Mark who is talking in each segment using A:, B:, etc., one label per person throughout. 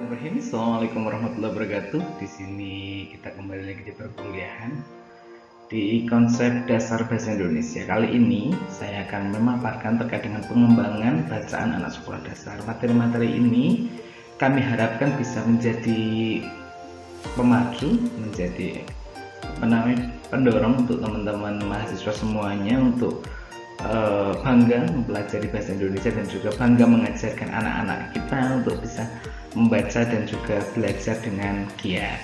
A: Bismillahirrahmanirrahim. Assalamualaikum warahmatullahi wabarakatuh. Di sini kita kembali lagi di perkuliahan di konsep dasar bahasa Indonesia. Kali ini saya akan memaparkan terkait dengan pengembangan bacaan anak sekolah dasar. Materi-materi ini kami harapkan bisa menjadi pemacu, menjadi pendorong untuk teman-teman mahasiswa semuanya untuk bangga mempelajari bahasa Indonesia dan juga bangga mengajarkan anak-anak kita untuk bisa membaca dan juga belajar dengan giat.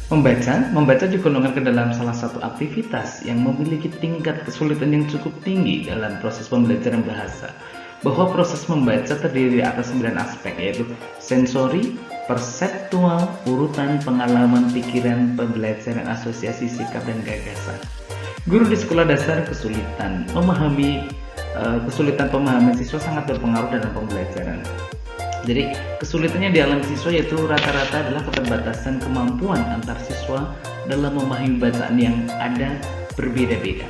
A: Membaca digolongkan ke dalam salah satu aktivitas yang memiliki tingkat kesulitan yang cukup tinggi dalam proses pembelajaran bahasa. Bahwa proses membaca terdiri atas 9 aspek, yaitu sensori, perseptual, urutan, pengalaman, pikiran, pembelajaran, asosiasi, sikap, dan gagasan. Guru di sekolah dasar kesulitan pemahaman siswa sangat berpengaruh dalam pembelajaran. Jadi kesulitannya di alam siswa yaitu rata-rata adalah keterbatasan kemampuan antar siswa dalam memahami bacaan yang ada berbeda-beda.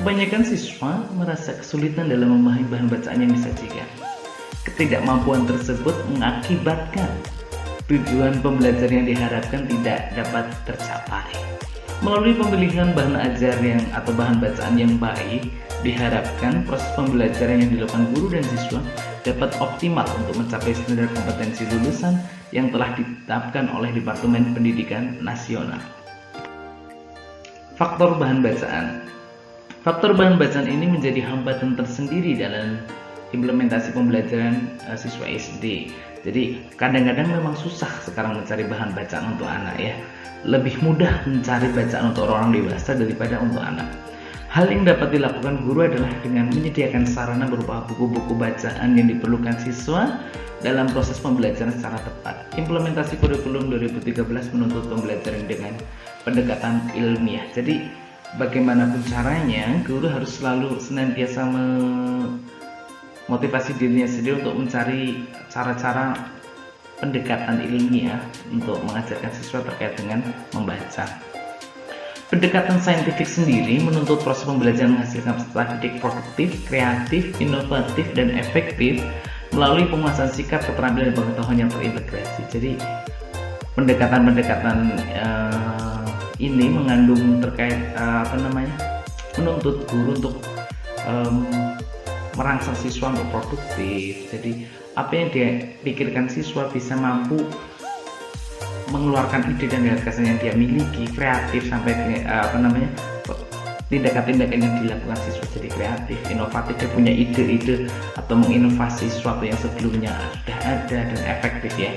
A: Kebanyakan siswa merasa kesulitan dalam memahami bahan bacaan yang disajikan. Ketidakmampuan tersebut mengakibatkan tujuan pembelajaran yang diharapkan tidak dapat tercapai. Melalui pemilihan bahan ajar atau bahan bacaan yang baik, diharapkan proses pembelajaran yang dilakukan guru dan siswa dapat optimal untuk mencapai standar kompetensi lulusan yang telah ditetapkan oleh Departemen Pendidikan Nasional. Faktor bahan bacaan. Faktor bahan bacaan ini menjadi hambatan tersendiri dalam implementasi pembelajaran siswa SD. Jadi kadang-kadang memang susah sekarang mencari bahan bacaan untuk anak ya. Lebih mudah mencari bacaan untuk orang dewasa daripada untuk anak. Hal yang dapat dilakukan guru adalah dengan menyediakan sarana berupa buku-buku bacaan yang diperlukan siswa dalam proses pembelajaran secara tepat. Implementasi kurikulum 2013 menuntut pembelajaran dengan pendekatan ilmiah. Jadi bagaimanapun caranya, guru harus selalu senantiasa memotivasi dirinya sendiri untuk mencari cara-cara pendekatan ilmiah untuk mengajarkan siswa terkait dengan membaca. Pendekatan saintifik sendiri menuntut proses pembelajaran menghasilkan peserta didik produktif, kreatif, inovatif, dan efektif melalui penguasaan sikap, keterampilan, dan pengetahuan yang terintegrasi. Jadi pendekatan-pendekatan ini mengandung terkait menuntut guru untuk merangsang siswa untuk produktif. Jadi apa yang dia pikirkan siswa bisa mampu mengeluarkan ide dan gagasan yang dia miliki, kreatif sampai tindakan-tindakan yang dilakukan siswa jadi kreatif, inovatif, dia punya ide-ide atau menginovasi sesuatu yang sebelumnya sudah ada dan efektif ya.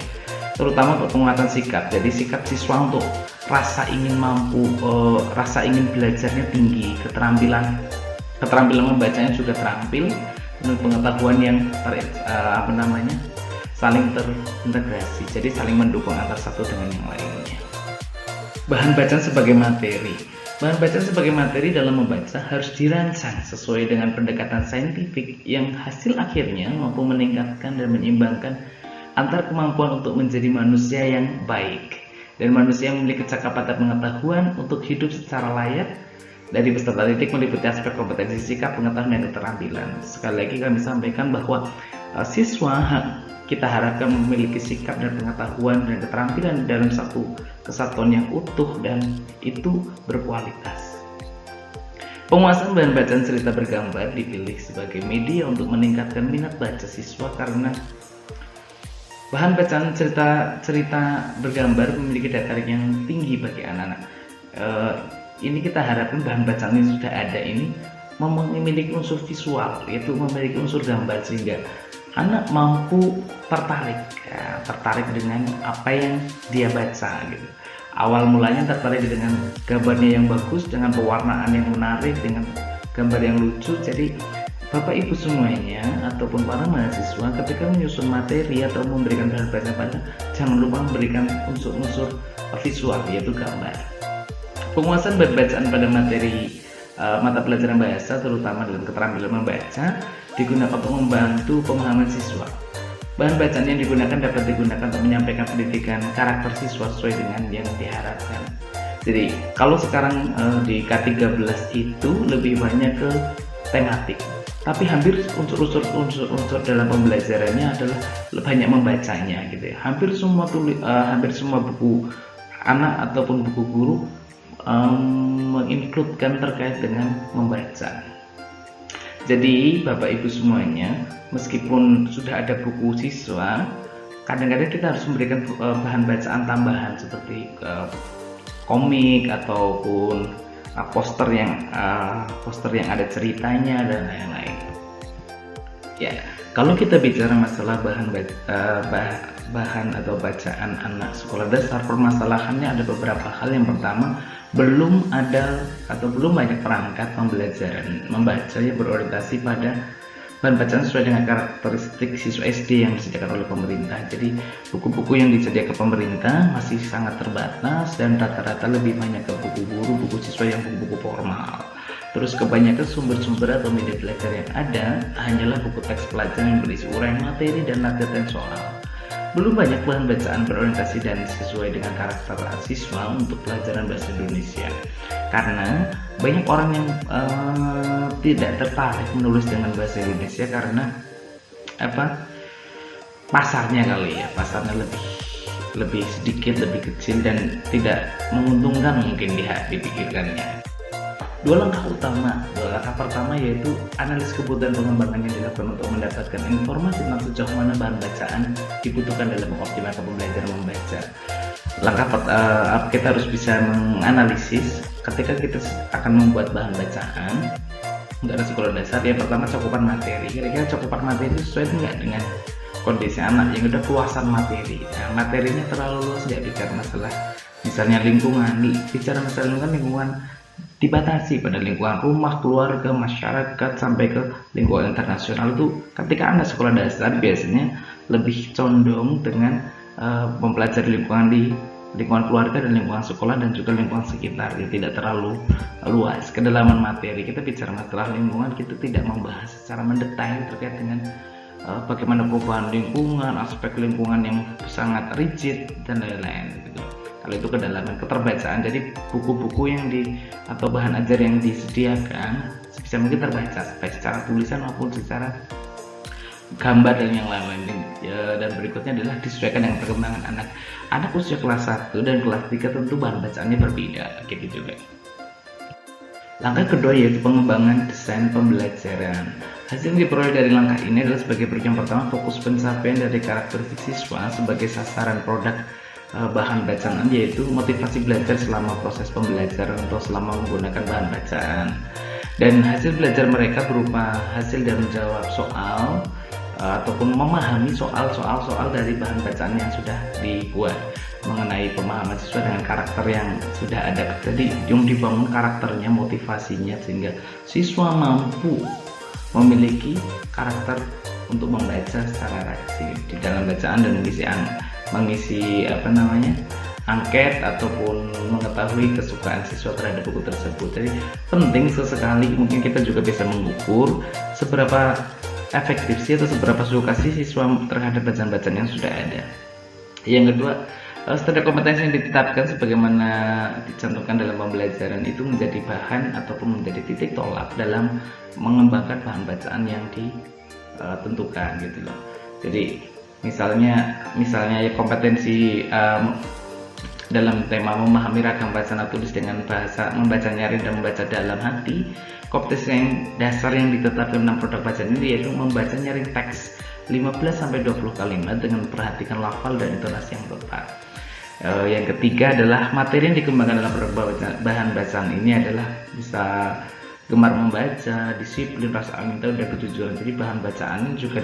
A: Terutama penguatan sikap. Jadi sikap siswa untuk rasa ingin belajarnya tinggi, keterampilan membacanya juga terampil, dan pengetahuan yang saling terintegrasi, jadi saling mendukung antara satu dengan yang lainnya. Bahan bacaan sebagai materi. Bahan bacaan sebagai materi dalam membaca harus dirancang sesuai dengan pendekatan saintifik yang hasil akhirnya mampu meningkatkan dan menyeimbangkan antar kemampuan untuk menjadi manusia yang baik dan manusia yang memiliki kecakapan dan pengetahuan untuk hidup secara layak. Dari peserta didik meliputi aspek kompetensi, sikap, pengetahuan, dan keterampilan. Sekali lagi kami sampaikan bahwa siswa kita harapkan memiliki sikap dan pengetahuan dan keterampilan dalam satu kesatuan yang utuh dan itu berkualitas. Penguasaan bahan bacaan cerita bergambar dipilih sebagai media untuk meningkatkan minat baca siswa karena bahan bacaan cerita bergambar memiliki daya tarik yang tinggi bagi anak-anak. Ini kita harapkan bahan bacaan yang sudah ada ini memiliki unsur visual, yaitu memiliki unsur gambar sehingga anak mampu tertarik dengan apa yang dia baca gitu. Awal mulanya tertarik dengan gambarnya yang bagus, dengan pewarnaan yang menarik, dengan gambar yang lucu. Jadi Bapak Ibu semuanya ataupun para mahasiswa ketika menyusun materi atau memberikan bahan bacaan, jangan lupa memberikan unsur-unsur visual yaitu gambar. Penguasaan bahan bacaan pada materi mata pelajaran bahasa terutama dalam keterampilan membaca digunakan untuk membantu pemahaman siswa. Bahan bacaan yang digunakan dapat digunakan untuk menyampaikan pendidikan karakter siswa sesuai dengan yang diharapkan. Jadi kalau sekarang di K13 itu lebih banyak ke tematik. tapi hampir unsur dalam pembelajarannya adalah banyak membacanya gitu ya. Hampir semua buku anak ataupun buku guru menginkludkan terkait dengan membaca. Jadi Bapak Ibu semuanya, meskipun sudah ada buku siswa, kadang-kadang kita harus memberikan bahan bacaan tambahan seperti komik ataupun poster yang ada ceritanya dan lain-lain. Ya, kalau kita bicara masalah bahan atau bacaan anak sekolah dasar, permasalahannya ada beberapa hal. Yang pertama, belum ada atau belum banyak perangkat pembelajaran membaca yang berorientasi pada bahan bacaan sesuai dengan karakteristik siswa SD yang disediakan oleh pemerintah. Jadi buku-buku yang disediakan pemerintah masih sangat terbatas dan rata-rata lebih banyak ke buku guru, buku siswa yang buku-buku formal. Terus kebanyakan sumber-sumber atau media belajar yang ada hanyalah buku teks pelajaran yang berisi uraian materi dan latihan soal. Belum banyak bahan bacaan berorientasi dan sesuai dengan karakter siswa untuk pelajaran bahasa Indonesia. Karena banyak orang yang tidak tertarik menulis dengan bahasa Indonesia karena pasarnya kali ya, pasarnya lebih sedikit, lebih kecil dan tidak menguntungkan mungkin dipikirkannya. Dua langkah pertama yaitu analisis kebutuhan pengembangan yang dilakukan untuk mendapatkan informasi tentang sejauh mana bahan bacaan dibutuhkan dalam mengoptimalkan pembelajaran membaca. Kita harus bisa menganalisis ketika kita akan membuat bahan bacaan untuk anak sekolah dasar. Yang pertama, cakupan materi. Kira-kira cakupan materi itu sesuai nggak dengan kondisi anak. Yang kedua, keluasan materi. Nah, materinya terlalu luas, nggak bicara masalah misalnya lingkungan. Bicara masalah lingkungan dibatasi pada lingkungan rumah, keluarga, masyarakat, sampai ke lingkungan internasional. Itu ketika anak sekolah dasar biasanya lebih condong dengan mempelajari lingkungan keluarga dan lingkungan sekolah dan juga lingkungan sekitar yang tidak terlalu luas. Kedalaman materi, kita bicara masalah lingkungan, kita tidak membahas secara mendetail terkait dengan bagaimana perubahan lingkungan, aspek lingkungan yang sangat rigid dan lain-lain gitu. Kalau itu kedalaman keterbacaan, jadi buku-buku atau bahan ajar yang disediakan sebisa mungkin terbaca baik secara tulisan maupun secara gambar dan yang lain-lain. Dan berikutnya adalah disesuaikan dengan perkembangan anak usia kelas 1 dan kelas 3, tentu bahan bacaannya berbeda gitu juga. Langkah kedua yaitu pengembangan desain pembelajaran. Hasil yang diperoleh dari langkah ini adalah sebagai berikut. Yang pertama, fokus pencapaian dari karakteristik siswa sebagai sasaran produk bahan bacaan, yaitu motivasi belajar selama proses pembelajaran atau selama menggunakan bahan bacaan. Dan hasil belajar mereka berupa hasil dan menjawab soal ataupun memahami soal dari bahan bacaan yang sudah dibuat, mengenai pemahaman siswa dengan karakter yang sudah ada. Jadi yang dibangun karakternya, motivasinya, sehingga siswa mampu memiliki karakter untuk membaca secara rajin di dalam bacaan dan mengisi angket ataupun mengetahui kesukaan siswa terhadap buku tersebut. Jadi penting sesekali mungkin kita juga bisa mengukur seberapa efektif sih atau seberapa suka sih siswa terhadap bacaan-bacaan yang sudah ada. Yang kedua, standar kompetensi yang ditetapkan sebagaimana dicantumkan dalam pembelajaran itu menjadi bahan ataupun menjadi titik tolak dalam mengembangkan bahan bacaan yang ditentukan gitu loh. Jadi misalnya ya kompetensi dalam tema memahami ragam bacaan tulis dengan bahasa, membaca nyaring dan membaca dalam hati. Kompetensi yang dasar yang ditetapkan dalam produk bacaan ini yaitu membaca nyaring teks 15-20 kalimat dengan memperhatikan lafal dan intonasi yang tepat. Yang ketiga adalah materi yang dikembangkan dalam produk bahan bacaan ini adalah bisa gemar membaca, disiplin, rasa ingin tahu, dan ketujuan. Jadi bahan bacaan juga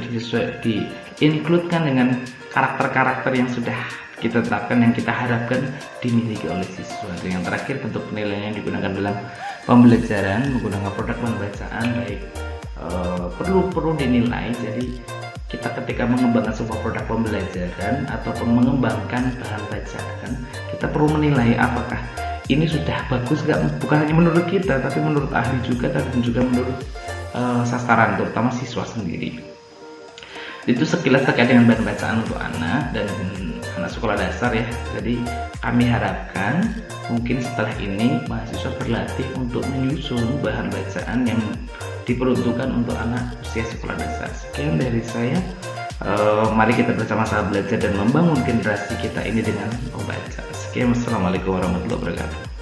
A: diinkludkan dengan karakter-karakter yang sudah kita tetapkan, yang kita harapkan dimiliki oleh siswa. Dan yang terakhir, bentuk penilaian yang digunakan dalam pembelajaran menggunakan produk bahan bacaan baik perlu dinilai. Jadi kita ketika mengembangkan sebuah produk pembelajaran ataupun mengembangkan bahan bacaan, kita perlu menilai apakah ini sudah bagus nggak, bukan hanya menurut kita tapi menurut ahli juga, dan juga menurut sasaran terutama siswa sendiri. Itu sekilas terkait dengan bahan bacaan untuk anak dan anak sekolah dasar ya. Jadi kami harapkan mungkin setelah ini mahasiswa berlatih untuk menyusun bahan bacaan yang diperuntukkan untuk anak usia sekolah dasar. Sekian dari saya. Mari kita bersama-sama belajar dan membangun generasi kita ini dengan membaca. Sekian, wassalamualaikum warahmatullahi wabarakatuh.